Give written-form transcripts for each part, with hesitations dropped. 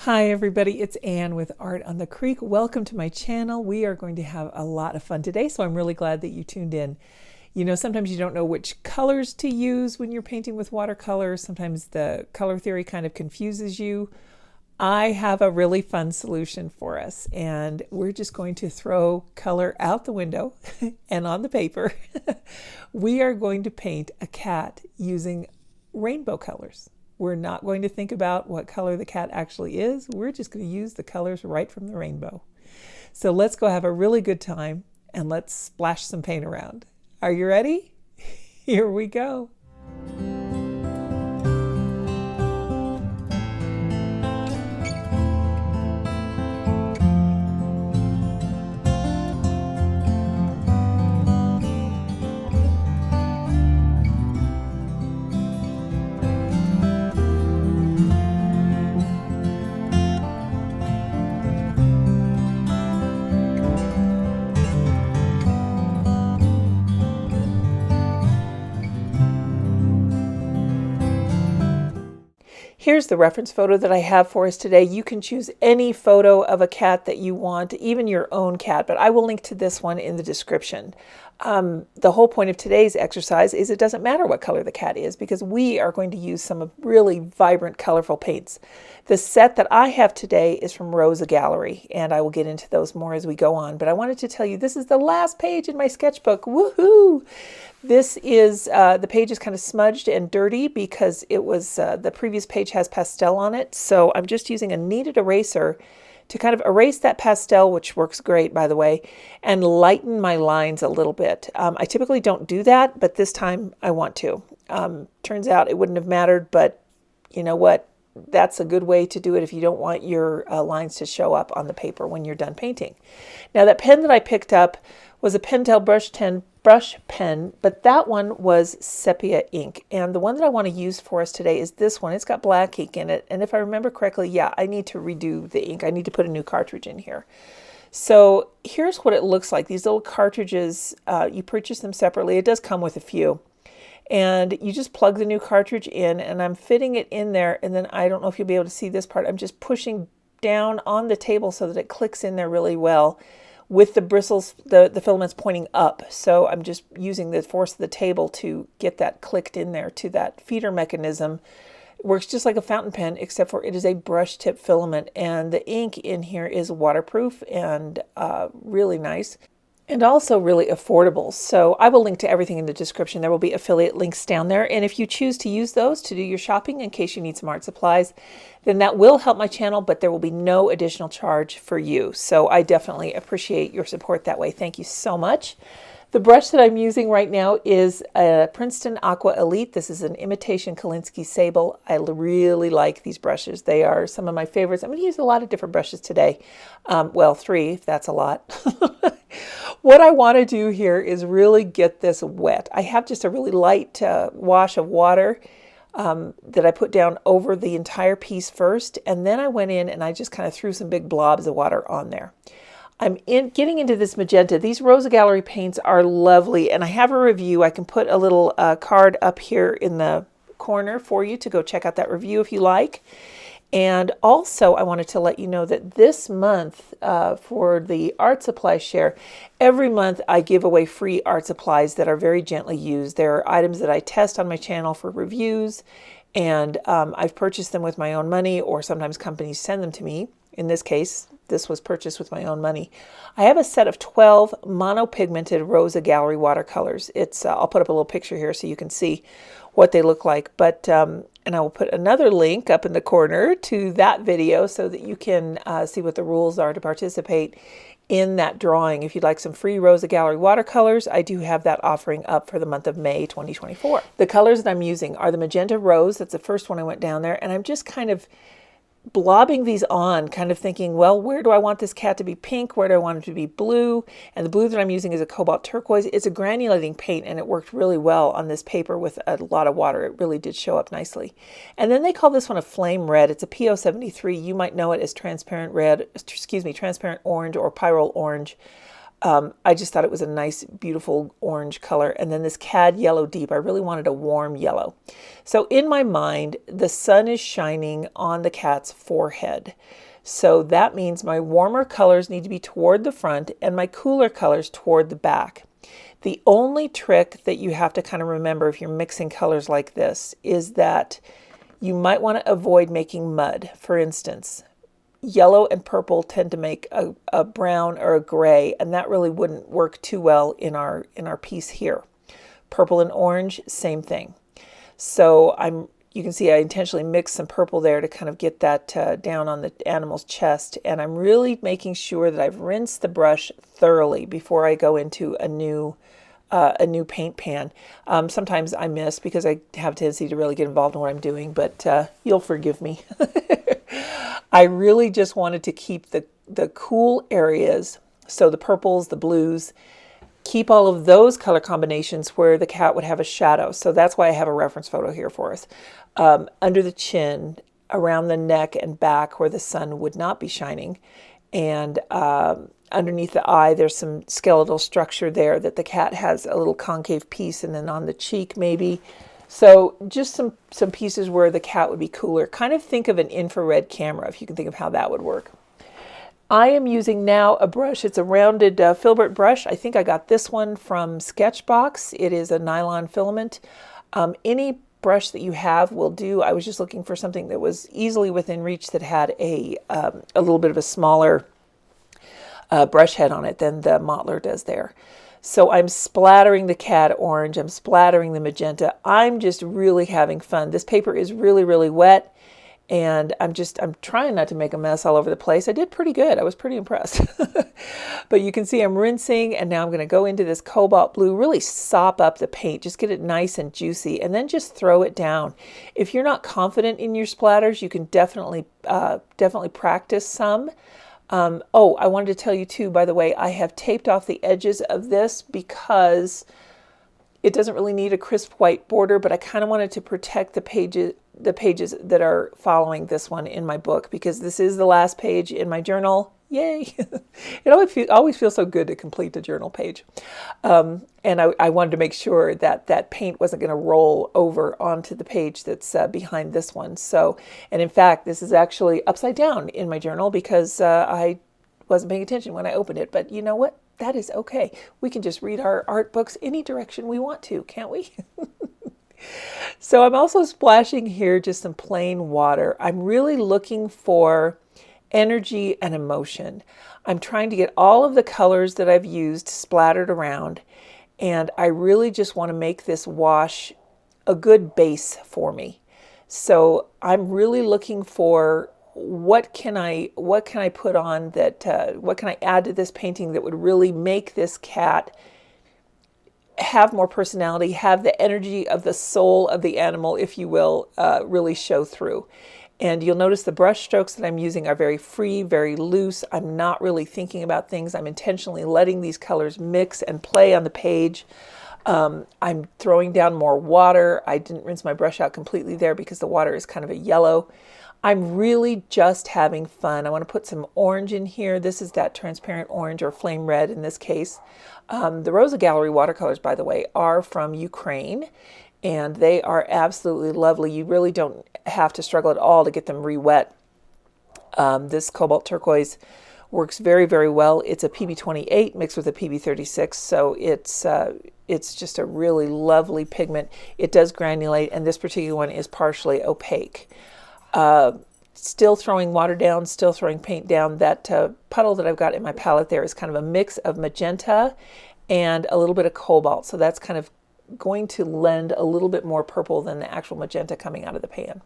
Hi everybody, it's Anne with Art on the Creek. Welcome to my channel. We are going to have a lot of fun today, so I'm really glad that you tuned in. You know, sometimes you don't know which colors to use when you're painting with watercolor. Sometimes the color theory kind of confuses you. I have a really fun solution for us, and we're just going to throw color out the window and on the paper. We are going to paint a cat using rainbow colors. We're not going to think about what color the cat actually is. We're just going to use the colors right from the rainbow. So let's go have a really good time and let's splash some paint around. Are you ready? Here we go. Here's the reference photo that I have for us today. You can choose any photo of a cat that you want, even your own cat, but I will link to this one in the description. The whole point of today's exercise is it doesn't matter what color the cat is because we are going to use some really vibrant, colorful paints. The set that I have today is from Rosa Gallery, and I will get into those more as we go on, but I wanted to tell you this is the last page in my sketchbook. Woohoo! This is, the page is kind of smudged and dirty because it was, the previous page has pastel on it. So I'm just using a kneaded eraser to kind of erase that pastel, which works great, by the way, and lighten my lines a little bit. I typically don't do that, but this time I want to. Turns out it wouldn't have mattered, but you know what? That's a good way to do it if you don't want your lines to show up on the paper when you're done painting. Now that pen that I picked up was a Pentel brush pen, but that one was sepia ink. And the one that I want to use for us today is this one. It's got black ink in it. And if I remember correctly, yeah, I need to redo the ink. I need to put a new cartridge in here. So here's what it looks like. These little cartridges, you purchase them separately. It does come with a few. And you just plug the new cartridge in, and I'm fitting it in there. And then I don't know if you'll be able to see this part. I'm just pushing down on the table so that it clicks in there really well, with the bristles, the filaments pointing up. So I'm just using the force of the table to get that clicked in there to that feeder mechanism. It works just like a fountain pen, except for it is a brush tip filament. And the ink in here is waterproof and really nice. And also really affordable. So I will link to everything in the description. There will be affiliate links down there. And if you choose to use those to do your shopping in case you need some art supplies, then that will help my channel, but there will be no additional charge for you. So I definitely appreciate your support that way. Thank you so much. The brush that I'm using right now is a Princeton Aqua Elite. This is an imitation Kolinsky sable. I really like these brushes. They are some of my favorites. I'm going to use a lot of different brushes today. Well, 3, if that's a lot. What I want to do here is really get this wet. I have just a really light wash of water that I put down over the entire piece first, and then I went in and I just kind of threw some big blobs of water on there. I'm getting into this magenta. These Rosa Gallery paints are lovely, and I have a review. I can put a little card up here in the corner for you to go check out that review if you like. And also, I wanted to let you know that this month for the art supply share, every month I give away free art supplies that are very gently used. There are items that I test on my channel for reviews, and I've purchased them with my own money, or sometimes companies send them to me. In this case, this was purchased with my own money. I have a set of 12 monopigmented Rosa Gallery watercolors. It's I'll put up a little picture here so you can see what they look like. But and I will put another link up in the corner to that video so that you can see what the rules are to participate in that drawing. If you'd like some free Rosa Gallery watercolors, I do have that offering up for the month of May 2024. The colors that I'm using are the Magenta Rose. That's the first one I went down there. And I'm just kind of blobbing these on, kind of thinking, well, where do I want this cat to be pink? Where do I want it to be blue? And the blue that I'm using is a cobalt turquoise. It's a granulating paint, and it worked really well on this paper with a lot of water. It really did show up nicely. And then they call this one a flame red. It's a PO73. You might know it as transparent red, excuse me, transparent orange or pyrrole orange. I just thought it was a nice, beautiful orange color. And then this cad yellow deep, I really wanted a warm yellow. So in my mind, the sun is shining on the cat's forehead. So that means my warmer colors need to be toward the front and my cooler colors toward the back. The only trick that you have to kind of remember if you're mixing colors like this is that you might want to avoid making mud. For instance, yellow and purple tend to make a brown or a gray, and that really wouldn't work too well in our piece here. Purple and orange, same thing. So you can see I intentionally mixed some purple there to kind of get that down on the animal's chest, and I'm really making sure that I've rinsed the brush thoroughly before I go into a new paint pan. Sometimes I miss because I have a tendency to really get involved in what I'm doing, but you'll forgive me. I really just wanted to keep the cool areas, so the purples, the blues, keep all of those color combinations where the cat would have a shadow. So that's why I have a reference photo here for us. Under the chin, around the neck and back where the sun would not be shining, and underneath the eye, there's some skeletal structure there that the cat has a little concave piece, and then on the cheek maybe. So just some pieces where the cat would be cooler. Kind of think of an infrared camera, if you can think of how that would work. I am using now a brush. It's a rounded filbert brush. I think I got this one from SketchBox. It is a nylon filament. Any brush that you have will do. I was just looking for something that was easily within reach that had a little bit of a smaller brush head on it than the Mottler does there. So I'm splattering the cad orange, I'm splattering the magenta. I'm just really having fun. This paper is really, really wet, and I'm trying not to make a mess all over the place. I did pretty good. I was pretty impressed. But you can see I'm rinsing, and now I'm going to go into this cobalt blue, really sop up the paint, just get it nice and juicy, and then just throw it down. If you're not confident in your splatters, you can definitely practice some. Oh, I wanted to tell you too, by the way, I have taped off the edges of this because it doesn't really need a crisp white border, but I kind of wanted to protect the pages that are following this one in my book, because this is the last page in my journal. Yay! It always feels so good to complete a journal page. And I wanted to make sure that that paint wasn't going to roll over onto the page that's behind this one. So, and in fact, this is actually upside down in my journal because I wasn't paying attention when I opened it. But you know what? That is okay. We can just read our art books any direction we want to, can't we? So I'm also splashing here just some plain water. I'm really looking for energy and emotion. I'm trying to get all of the colors that I've used splattered around, and I really just want to make this wash a good base for me. So I'm really looking for what can I put on that, what can I add to this painting that would really make this cat have more personality, have the energy of the soul of the animal, if you will, really show through. And you'll notice the brush strokes that I'm using are very free, very loose. I'm not really thinking about things. I'm intentionally letting these colors mix and play on the page. I'm throwing down more water. I didn't rinse my brush out completely there because the water is kind of a yellow. I'm really just having fun. I want to put some orange in here. This is that transparent orange, or flame red in this case. The Rosa Gallery watercolors, by the way, are from Ukraine, and they are absolutely lovely. You really don't have to struggle at all to get them re-wet. This cobalt turquoise works very, very well. It's a PB28 mixed with a PB36, so it's just a really lovely pigment. It does granulate, and this particular one is partially opaque. Still throwing water down, still throwing paint down. That puddle that I've got in my palette there is kind of a mix of magenta and a little bit of cobalt, so that's kind of going to lend a little bit more purple than the actual magenta coming out of the pan.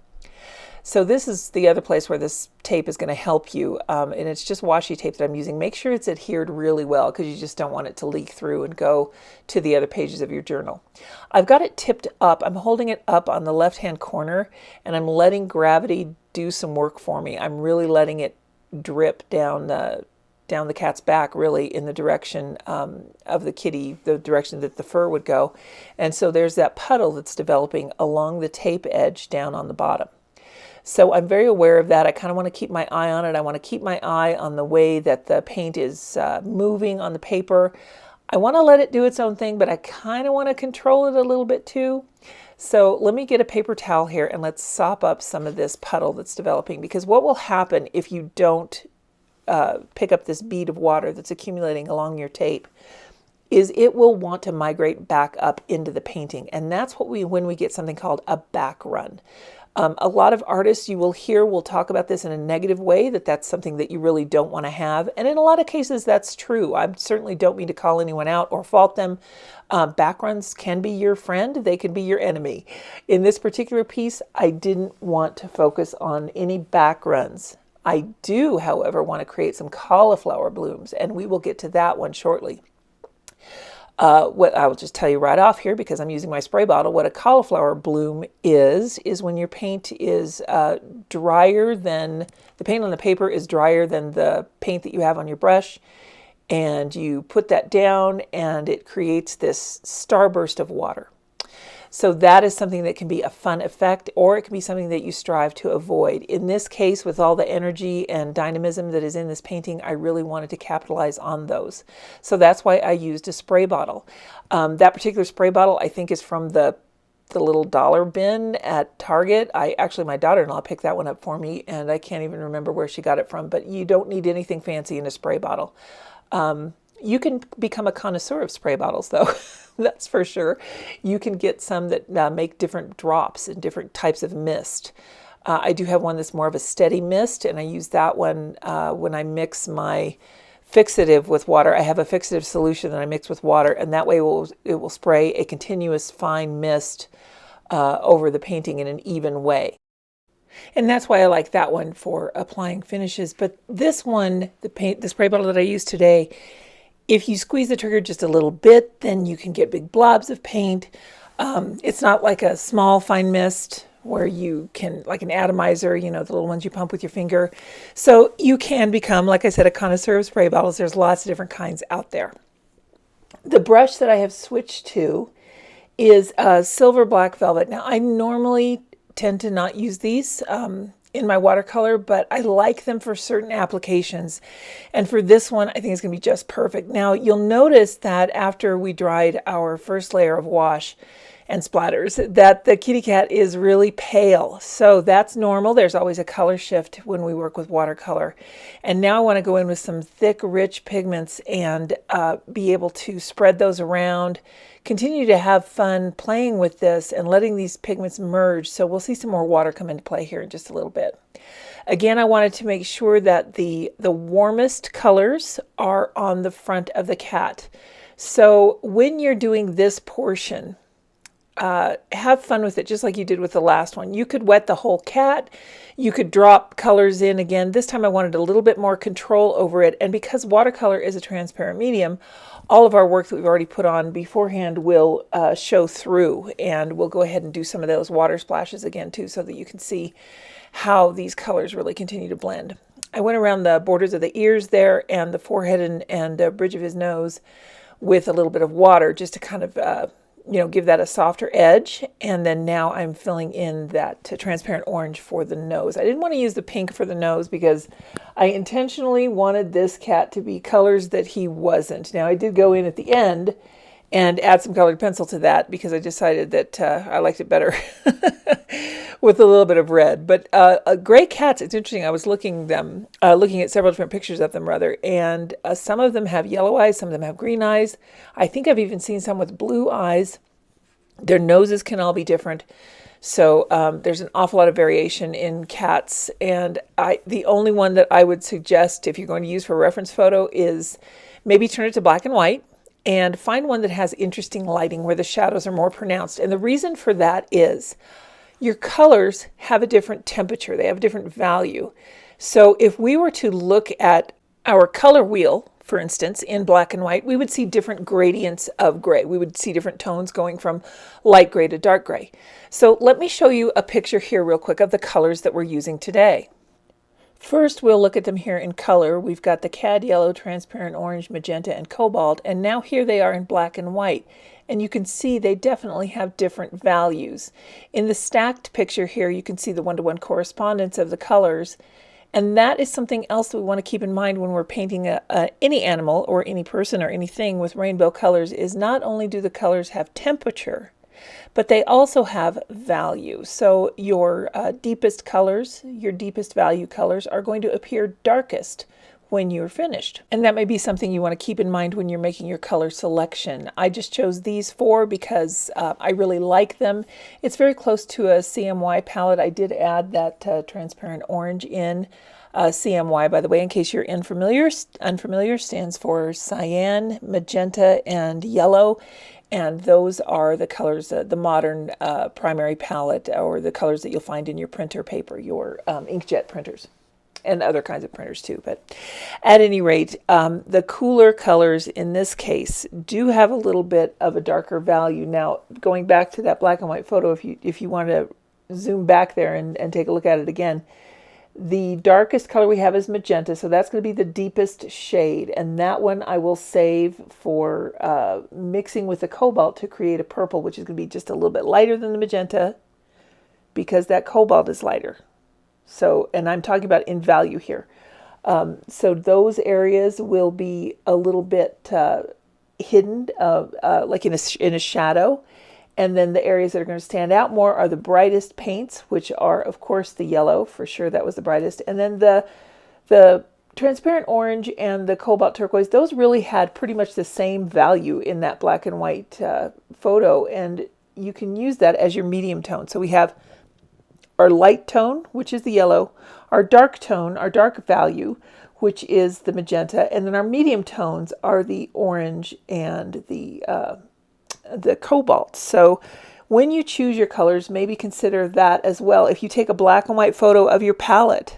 So this is the other place where this tape is going to help you, and it's just washi tape that I'm using. Make sure it's adhered really well, because you just don't want it to leak through and go to the other pages of your journal. I've got it tipped up. I'm holding it up on the left-hand corner, and I'm letting gravity do some work for me. I'm really letting it drip down the cat's back, really in the direction of the kitty, the direction that the fur would go. And so there's that puddle that's developing along the tape edge down on the bottom. So I'm very aware of that. I kind of want to keep my eye on it. I want to keep my eye on the way that the paint is moving on the paper. I want to let it do its own thing, but I kind of want to control it a little bit too. So let me get a paper towel here and let's sop up some of this puddle that's developing, because what will happen if you don't pick up this bead of water that's accumulating along your tape is it will want to migrate back up into the painting. And that's what when we get something called a back run. A lot of artists you will hear will talk about this in a negative way, that's something that you really don't want to have. And in a lot of cases, that's true. I certainly don't mean to call anyone out or fault them. Back runs can be your friend. They can be your enemy. In this particular piece, I didn't want to focus on any back runs. I do, however, want to create some cauliflower blooms, and we will get to that one shortly. What I will just tell you right off here, because I'm using my spray bottle, what a cauliflower bloom is when your paint is drier than, the paint on the paper is drier than the paint that you have on your brush, and you put that down and it creates this starburst of water. So that is something that can be a fun effect, or it can be something that you strive to avoid. In this case, with all the energy and dynamism that is in this painting, I really wanted to capitalize on those. So that's why I used a spray bottle. That particular spray bottle, I think, is from the little dollar bin at Target. My daughter-in-law picked that one up for me, and I can't even remember where she got it from, but you don't need anything fancy in a spray bottle. You can become a connoisseur of spray bottles, though. That's for sure. You can get some that make different drops and different types of mist. I do have one that's more of a steady mist, and I use that one when I mix my fixative with water. I have a fixative solution that I mix with water, and that way it will spray a continuous fine mist over the painting in an even way. And that's why I like that one for applying finishes. But this one, the spray bottle that I use today, if you squeeze the trigger just a little bit, then you can get big blobs of paint. It's not like a small fine mist where you can, like an atomizer, the little ones you pump with your finger. So you can become, like I said, a connoisseur of spray bottles. There's lots of different kinds out there. The brush that I have switched to is silver black velvet. Now, I normally tend to not use these in my watercolor, but I like them for certain applications. And for this one, I think it's going to be just perfect. Now, you'll notice that after we dried our first layer of wash and splatters, that the kitty cat is really pale. So that's normal. There's always a color shift when we work with watercolor. And now I want to go in with some thick, rich pigments and be able to spread those around, continue to have fun playing with this and letting these pigments merge. So we'll see some more water come into play here in just a little bit. Again, I wanted to make sure that the warmest colors are on the front of the cat. So when you're doing this portion, have fun with it just like you did with the last one. You could wet the whole cat. You could drop colors in again. This time I wanted a little bit more control over it. And because watercolor is a transparent medium, all of our work that we've already put on beforehand will show through. And we'll go ahead and do some of those water splashes again too, so that you can see how these colors really continue to blend. I went around the borders of the ears there and the forehead and bridge of his nose with a little bit of water just to kind of give that a softer edge. And then now I'm filling in that transparent orange for the nose. I didn't want to use the pink for the nose because I intentionally wanted this cat to be colors that he wasn't. Now I did go in at the end and add some colored pencil to that because I decided that I liked it better with a little bit of red. But gray cats, it's interesting. I was looking at several different pictures of them and some of them have yellow eyes, some of them have green eyes. I think I've even seen some with blue eyes. Their noses can all be different. So there's an awful lot of variation in cats. And the only one that I would suggest if you're going to use for a reference photo is maybe turn it to black and white. And find one that has interesting lighting where the shadows are more pronounced. And the reason for that is your colors have a different temperature. They have a different value. So if we were to look at our color wheel, for instance, in black and white, we would see different gradients of gray. We would see different tones going from light gray to dark gray. So let me show you a picture here real quick of the colors that we're using today. First, we'll look at them here in color. We've got the cad yellow, transparent orange, magenta, and cobalt, and now here they are in black and white. And you can see they definitely have different values. In the stacked picture here, you can see the one-to-one correspondence of the colors. And that is something else that we want to keep in mind when we're painting any animal or any person or anything with rainbow colors, is not only do the colors have temperature, but they also have value. So your deepest colors, your deepest value colors, are going to appear darkest when you're finished. And that may be something you want to keep in mind when you're making your color selection. I just chose these four because I really like them. It's very close to a CMY palette. I did add that transparent orange in. CMY, by the way, in case you're unfamiliar, stands for cyan, magenta, and yellow. And those are the colors, the modern primary palette, or the colors that you'll find in your printer paper, your inkjet printers, and other kinds of printers too. But at any rate, the cooler colors in this case do have a little bit of a darker value. Now, going back to that black and white photo, if you want to zoom back there and take a look at it again, the darkest color we have is magenta, so that's going to be the deepest shade, and that one I will save for mixing with the cobalt to create a purple, which is going to be just a little bit lighter than the magenta because that cobalt is lighter. So, and I'm talking about in value here. So those areas will be a little bit hidden, like in a shadow. And then the areas that are going to stand out more are the brightest paints, which are, of course, the yellow. For sure, that was the brightest. And then the transparent orange and the cobalt turquoise, those really had pretty much the same value in that black and white photo. And you can use that as your medium tone. So we have our light tone, which is the yellow, our dark tone, our dark value, which is the magenta, and then our medium tones are the orange and the cobalt. So when you choose your colors, maybe consider that as well. If you take a black and white photo of your palette,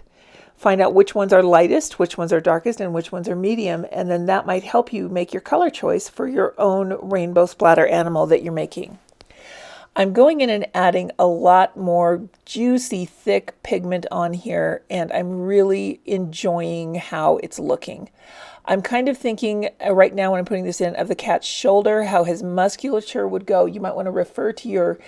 find out which ones are lightest, which ones are darkest, and which ones are medium, and then that might help you make your color choice for your own rainbow splatter animal that you're making. I'm going in and adding a lot more juicy, thick pigment on here, and I'm really enjoying how it's looking. I'm kind of thinking right now when I'm putting this in of the cat's shoulder, how his musculature would go. You might want to refer to your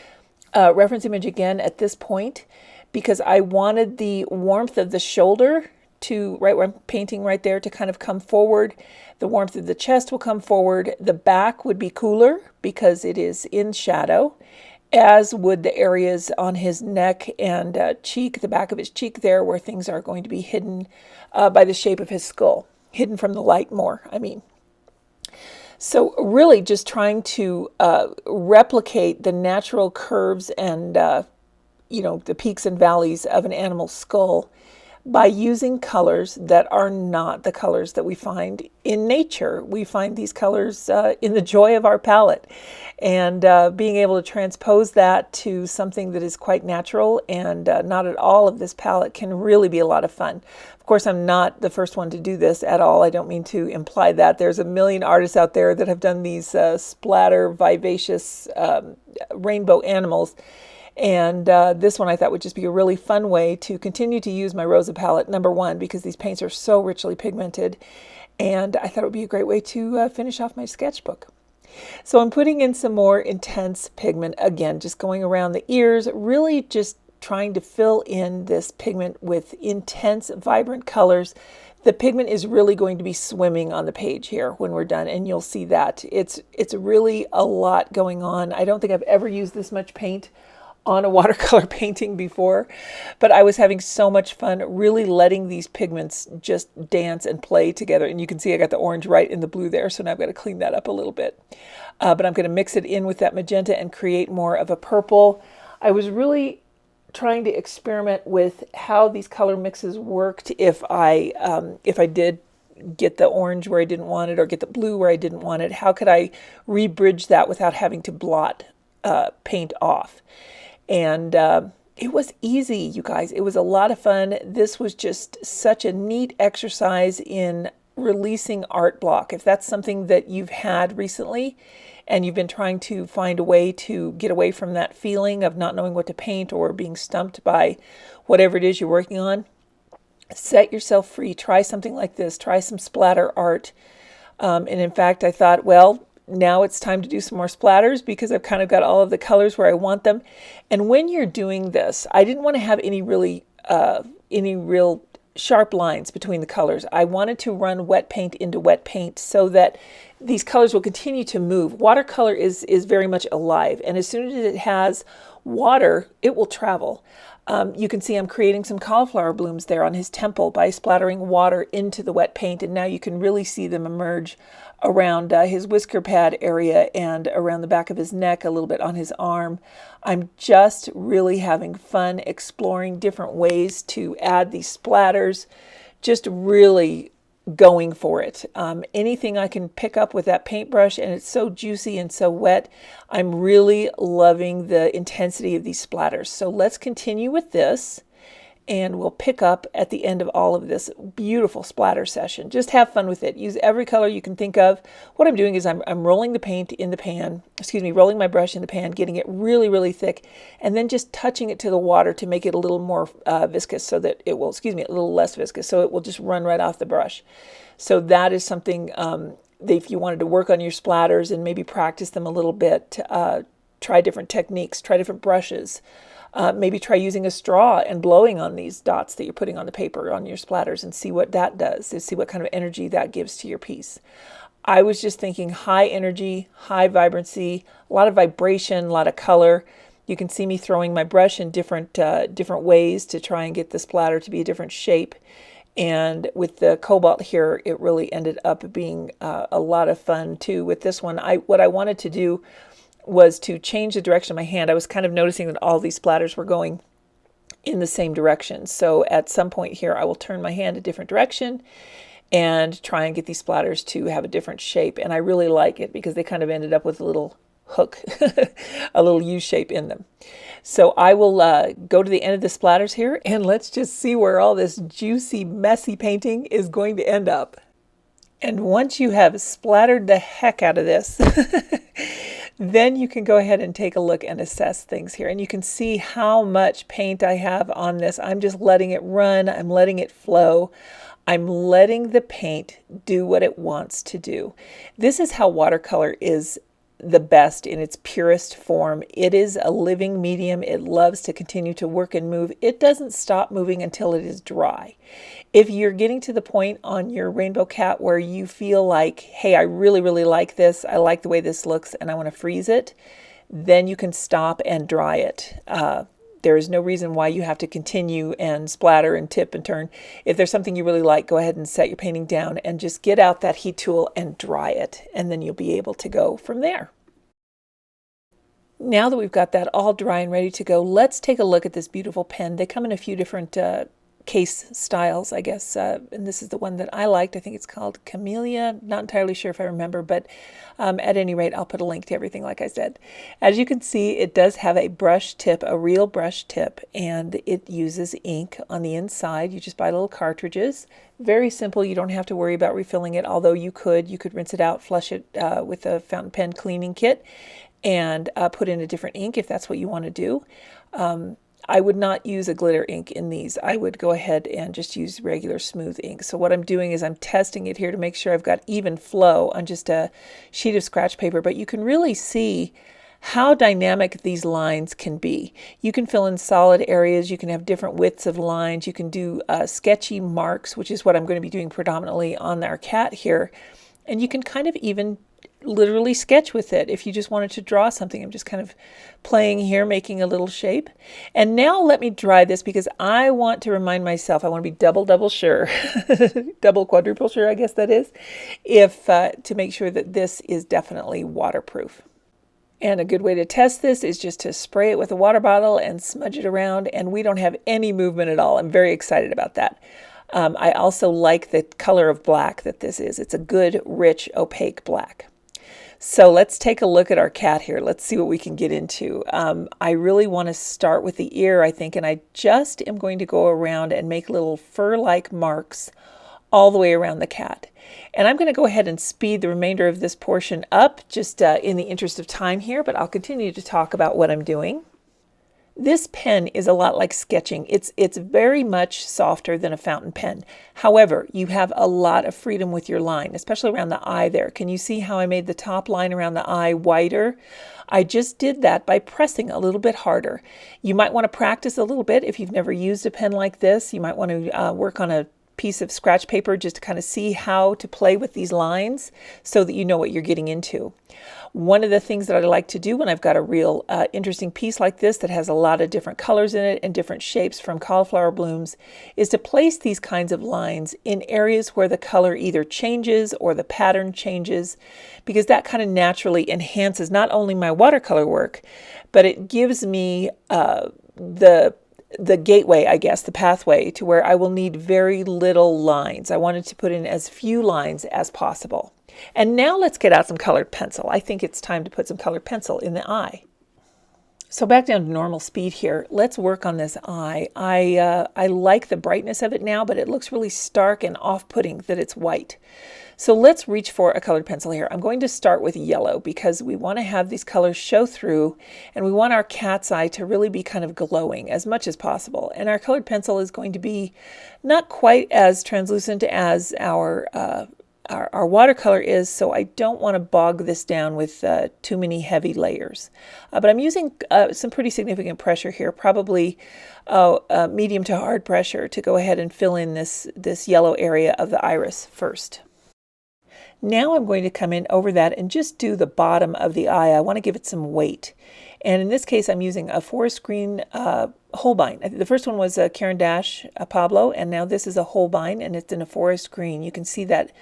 reference image again at this point, because I wanted the warmth of the shoulder to, right where I'm painting right there, to kind of come forward. The warmth of the chest will come forward. The back would be cooler because it is in shadow, as would the areas on his neck and cheek, the back of his cheek there, where things are going to be hidden by the shape of his skull. Hidden from the light more, I mean. So really just trying to replicate the natural curves and, the peaks and valleys of an animal's skull by using colors that are not the colors that we find in nature. We find these colors in the joy of our palette. And being able to transpose that to something that is quite natural and not at all of this palette can really be a lot of fun. Of course, I'm not the first one to do this at all. I don't mean to imply that. There's a million artists out there that have done these splatter, vivacious rainbow animals. And this one I thought would just be a really fun way to continue to use my Rosa palette, number one, because these paints are so richly pigmented. And I thought it would be a great way to finish off my sketchbook. So I'm putting in some more intense pigment, again, just going around the ears, really just trying to fill in this pigment with intense, vibrant colors. The pigment is really going to be swimming on the page here when we're done, and you'll see that. It's really a lot going on. I don't think I've ever used this much paint on a watercolor painting before, but I was having so much fun really letting these pigments just dance and play together. And you can see I got the orange right in the blue there, so now I've got to clean that up a little bit. But I'm going to mix it in with that magenta and create more of a purple. I was really trying to experiment with how these color mixes worked if I did get the orange where I didn't want it or get the blue where I didn't want it. How could I rebridge that without having to blot paint off? And it was easy, you guys. It was a lot of fun. This was just such a neat exercise in releasing art block. If that's something that you've had recently and you've been trying to find a way to get away from that feeling of not knowing what to paint or being stumped by whatever it is you're working on, Set yourself free. Try something like this. Try some splatter art. And in fact, I thought, well, now it's time to do some more splatters because I've kind of got all of the colors where I want them. And when you're doing this, I didn't want to have any real sharp lines between the colors. I wanted to run wet paint into wet paint so that these colors will continue to move. Watercolor is very much alive, and as soon as it has water, it will travel. You can see I'm creating some cauliflower blooms there on his temple by splattering water into the wet paint, and now you can really see them emerge around his whisker pad area and around the back of his neck, a little bit on his arm. I'm just really having fun exploring different ways to add these splatters, just really going for it. Anything I can pick up with that paintbrush, and it's so juicy and so wet. I'm really loving the intensity of these splatters. So let's continue with this, and we'll pick up at the end of all of this beautiful splatter session. Just have fun with it. Use every color you can think of. What I'm doing is I'm rolling the paint in the pan, rolling my brush in the pan, getting it really, really thick, and then just touching it to the water to make it a little more viscous so that it will, a little less viscous, so it will just run right off the brush. So that is something that if you wanted to work on your splatters and maybe practice them a little bit, try different techniques, try different brushes. Maybe try using a straw and blowing on these dots that you're putting on the paper on your splatters and see what that does, and see what kind of energy that gives to your piece. I was just thinking high energy, high vibrancy, a lot of vibration, a lot of color. You can see me throwing my brush in different ways to try and get the splatter to be a different shape. And with the cobalt here, it really ended up being a lot of fun too. With this one, what I wanted to do was to change the direction of my hand. I was kind of noticing that all these splatters were going in the same direction. So at some point here, I will turn my hand a different direction and try and get these splatters to have a different shape. And I really like it because they kind of ended up with a little hook, a little U shape in them. So I will go to the end of the splatters here, and let's just see where all this juicy, messy painting is going to end up. And once you have splattered the heck out of this, then you can go ahead and take a look and assess things here. And you can see how much paint I have on this. I'm just letting it run. I'm letting it flow. I'm letting the paint do what it wants to do. This is how watercolor is the best in its purest form. It is a living medium. It loves to continue to work and move. It doesn't stop moving until it is dry. If you're getting to the point on your rainbow cat where you feel like, hey, I really, really like this, I like the way this looks, and I want to freeze it, then you can stop and dry it. There is no reason why you have to continue and splatter and tip and turn. If there's something you really like, go ahead and set your painting down and just get out that heat tool and dry it, and then you'll be able to go from there. Now that we've got that all dry and ready to go, let's take a look at this beautiful pen. They come in a few different case styles, I guess, and this is the one that I liked. I think it's called Camellia. Not entirely sure if I remember, but at any rate, I'll put a link to everything like I said. As you can see, it does have a brush tip, a real brush tip, and it uses ink on the inside. You just buy little cartridges. Very simple. You don't have to worry about refilling it, although you could rinse it out, flush it with a fountain pen cleaning kit, and put in a different ink if that's what you want to do. I would not use a glitter ink in these. I would go ahead and just use regular smooth ink. So what I'm doing is I'm testing it here to make sure I've got even flow on just a sheet of scratch paper, but you can really see how dynamic these lines can be. You can fill in solid areas, you can have different widths of lines, you can do sketchy marks, which is what I'm going to be doing predominantly on our cat here, and you can kind of even literally sketch with it if you just wanted to draw something. I'm just kind of playing here, making a little shape. And now let me dry this because I want to remind myself, I want to be double sure, double, quadruple sure, I guess that is, if to make sure that this is definitely waterproof. And a good way to test this is just to spray it with a water bottle and smudge it around, and we don't have any movement at all. I'm very excited about that. I also like the color of black that this is. It's a good, rich, opaque black. So let's take a look at our cat here. Let's see what we can get into. I really want to start with the ear, I think, and I just am going to go around and make little fur-like marks all the way around the cat. And I'm going to go ahead and speed the remainder of this portion up just in the interest of time here, but I'll continue to talk about what I'm doing. This pen is a lot like sketching. It's very much softer than a fountain pen. However, you have a lot of freedom with your line, especially around the eye there. Can you see how I made the top line around the eye wider? I just did that by pressing a little bit harder. You might want to practice a little bit if you've never used a pen like this. You might want to work on a piece of scratch paper just to kind of see how to play with these lines so that you know what you're getting into. One of the things that I like to do when I've got a real interesting piece like this that has a lot of different colors in it and different shapes from cauliflower blooms is to place these kinds of lines in areas where the color either changes or the pattern changes, because that kind of naturally enhances not only my watercolor work, but it gives me the gateway, I guess, the pathway to where I will need very little lines. I wanted to put in as few lines as possible. And now let's get out some colored pencil. I think it's time to put some colored pencil in the eye. So back down to normal speed here. Let's work on this eye. I like the brightness of it now, but it looks really stark and off-putting that it's white. So let's reach for a colored pencil here. I'm going to start with yellow because we want to have these colors show through, and we want our cat's eye to really be kind of glowing as much as possible. And our colored pencil is going to be not quite as translucent as our watercolor is, so I don't want to bog this down with too many heavy layers. But I'm using some pretty significant pressure here, probably medium to hard pressure, to go ahead and fill in this yellow area of the iris first. Now I'm going to come in over that and just do the bottom of the eye. I want to give it some weight. And in this case, I'm using a forest green Holbein. The first one was a Caran d'Ache Pablo, and now this is a Holbein, and it's in a forest green. You can see that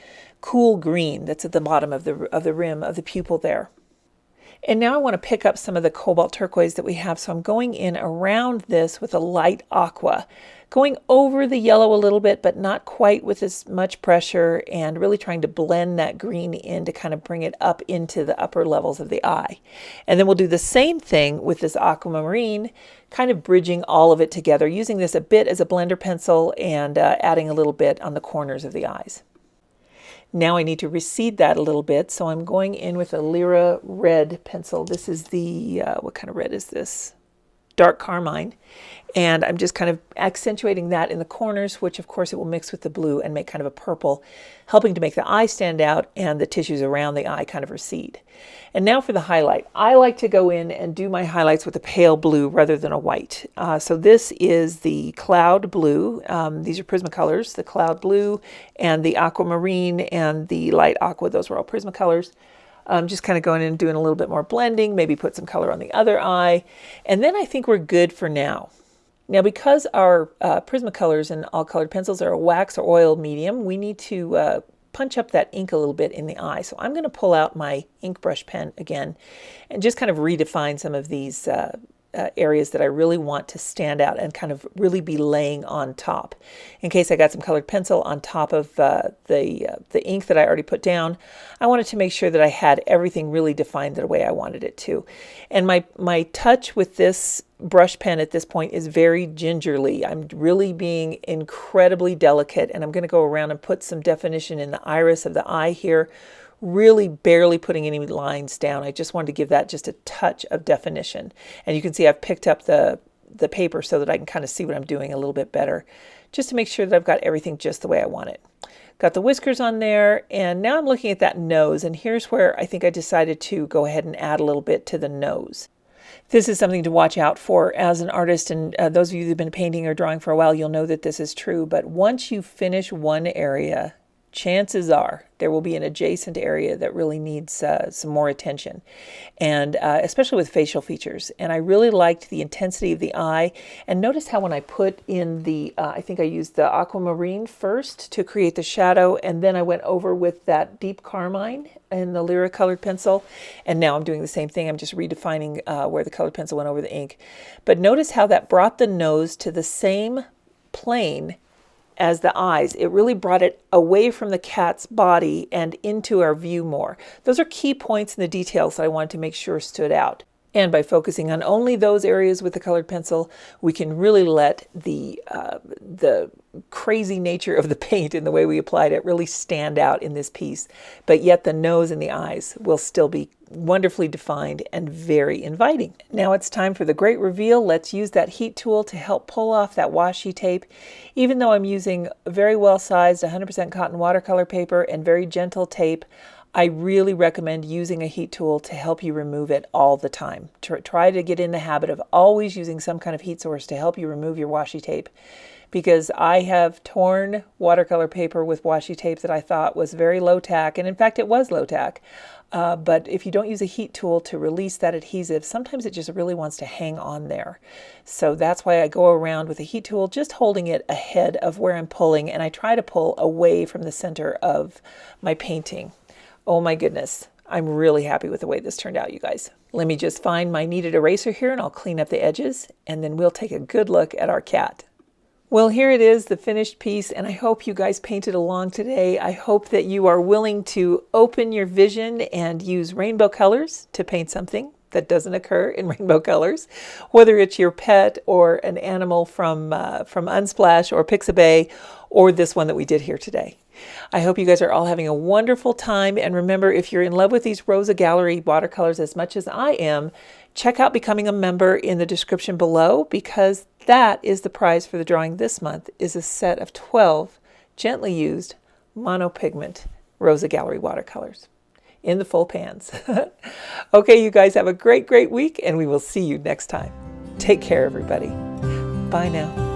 cool green that's at the bottom of the rim of the pupil there. And now I want to pick up some of the cobalt turquoise that we have, so I'm going in around this with a light aqua, going over the yellow a little bit, but not quite with as much pressure, and really trying to blend that green in to kind of bring it up into the upper levels of the eye. And then we'll do the same thing with this aquamarine, kind of bridging all of it together, using this a bit as a blender pencil and adding a little bit on the corners of the eyes. Now I need to recede that a little bit, so I'm going in with a Lyra red pencil. This is the, what kind of red is this? Dark carmine. And I'm just kind of accentuating that in the corners, which of course it will mix with the blue and make kind of a purple, helping to make the eye stand out and the tissues around the eye kind of recede. And now for the highlight. I like to go in and do my highlights with a pale blue rather than a white. So this is the cloud blue. These are Prismacolors, the cloud blue and the aquamarine and the light aqua. Those were all Prismacolors. Just kind of going in and doing a little bit more blending, maybe put some color on the other eye. And then I think we're good for now. Now, because our Prismacolors and all colored pencils are a wax or oil medium, we need to punch up that ink a little bit in the eye. So I'm going to pull out my ink brush pen again and just kind of redefine some of these areas that I really want to stand out and kind of really be laying on top. In case I got some colored pencil on top of the ink that I already put down, I wanted to make sure that I had everything really defined the way I wanted it to. And my touch with this brush pen at this point is very gingerly. I'm really being incredibly delicate, and I'm going to go around and put some definition in the iris of the eye here, really barely putting any lines down. I just wanted to give that just a touch of definition. And you can see I've picked up the paper so that I can kind of see what I'm doing a little bit better, just to make sure that I've got everything just the way I want it. Got the whiskers on there, and now I'm looking at that nose, and here's where I think I decided to go ahead and add a little bit to the nose. This is something to watch out for as an artist, and those of you who've been painting or drawing for a while, you'll know that this is true. But once you finish one area, chances are there will be an adjacent area that really needs some more attention, and especially with facial features. And I really liked the intensity of the eye. And notice how when I put in the, I think I used the aquamarine first to create the shadow, and then I went over with that deep carmine in the Lyra colored pencil. And now I'm doing the same thing. I'm just redefining where the colored pencil went over the ink. But notice how that brought the nose to the same plane as the eyes. It really brought it away from the cat's body and into our view more. Those are key points in the details that I wanted to make sure stood out. And by focusing on only those areas with the colored pencil, we can really let the crazy nature of the paint and the way we applied it really stand out in this piece. But yet the nose and the eyes will still be wonderfully defined and very inviting. Now it's time for the great reveal. Let's use that heat tool to help pull off that washi tape. Even though I'm using very well-sized 100% cotton watercolor paper and very gentle tape, I really recommend using a heat tool to help you remove it all the time. Try to get in the habit of always using some kind of heat source to help you remove your washi tape, because I have torn watercolor paper with washi tape that I thought was very low tack, and in fact it was low tack. But if you don't use a heat tool to release that adhesive, sometimes it just really wants to hang on there. So that's why I go around with a heat tool, just holding it ahead of where I'm pulling, and I try to pull away from the center of my painting. Oh my goodness, I'm really happy with the way this turned out, you guys. Let me just find my kneaded eraser here and I'll clean up the edges, and then we'll take a good look at our cat. Well, here it is, the finished piece, and I hope you guys painted along today. I hope that you are willing to open your vision and use rainbow colors to paint something that doesn't occur in rainbow colors, whether it's your pet or an animal from Unsplash or Pixabay, or this one that we did here today. I hope you guys are all having a wonderful time, and remember, if you're in love with these Rosa Gallery watercolors as much as I am, check out becoming a member in the description below, because that is the prize for the drawing this month, is a set of 12 gently used monopigment Rosa Gallery watercolors in the full pans. Okay, you guys have a great week, and we will see you next time. Take care, everybody. Bye now.